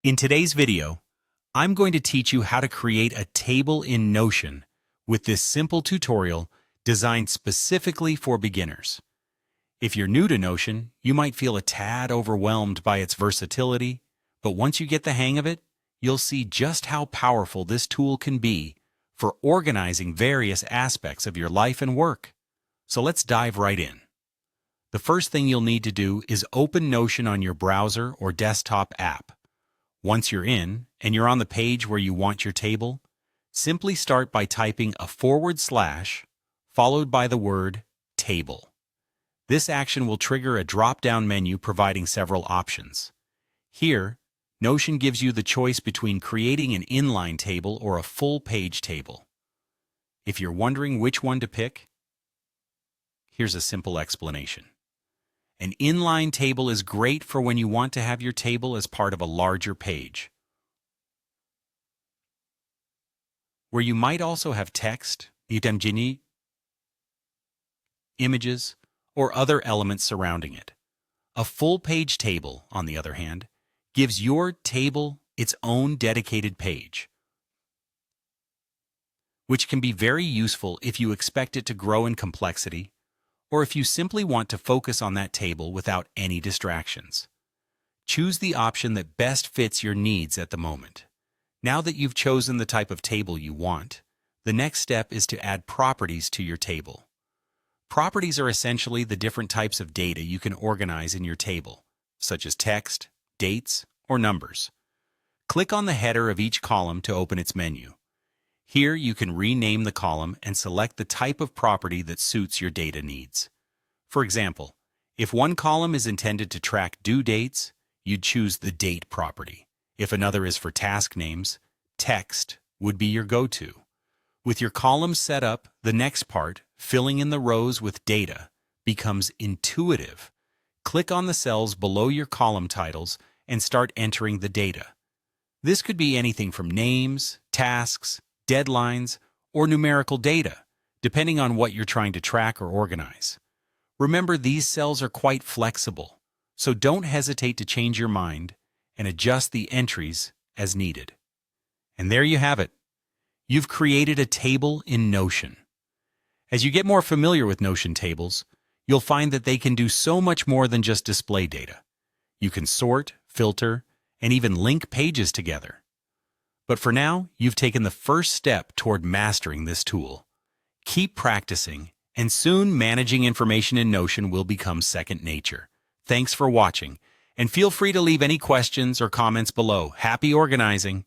In today's video, I'm going to teach you how to create a table in Notion with this simple tutorial designed specifically for beginners. If you're new to Notion, you might feel a tad overwhelmed by its versatility, but once you get the hang of it, you'll see just how powerful this tool can be for organizing various aspects of your life and work. So let's dive right in. The first thing you'll need to do is open Notion on your browser or desktop app. Once you're in, and you're on the page where you want your table, simply start by typing a / followed by the word table. This action will trigger a drop-down menu providing several options. Here, Notion gives you the choice between creating an inline table or a full-page table. If you're wondering which one to pick, here's a simple explanation. An inline table is great for when you want to have your table as part of a larger page, where you might also have text, images, or other elements surrounding it. A full-page table, on the other hand, gives your table its own dedicated page, which can be very useful if you expect it to grow in complexity, or if you simply want to focus on that table without any distractions. Choose the option that best fits your needs at the moment. Now that you've chosen the type of table you want, the next step is to add properties to your table. Properties are essentially the different types of data you can organize in your table, such as text, dates, or numbers. Click on the header of each column to open its menu. Here you can rename the column and select the type of property that suits your data needs. For example, if one column is intended to track due dates, you'd choose the date property. If another is for task names, text would be your go-to. With your columns set up, the next part, filling in the rows with data, becomes intuitive. Click on the cells below your column titles and start entering the data. This could be anything from names, tasks, deadlines, or numerical data, depending on what you're trying to track or organize. Remember, these cells are quite flexible, so don't hesitate to change your mind and adjust the entries as needed. And there you have it. You've created a table in Notion. As you get more familiar with Notion tables, you'll find that they can do so much more than just display data. You can sort, filter, and even link pages together. But for now, you've taken the first step toward mastering this tool. Keep practicing, and soon managing information in Notion will become second nature. Thanks for watching, and feel free to leave any questions or comments below. Happy organizing!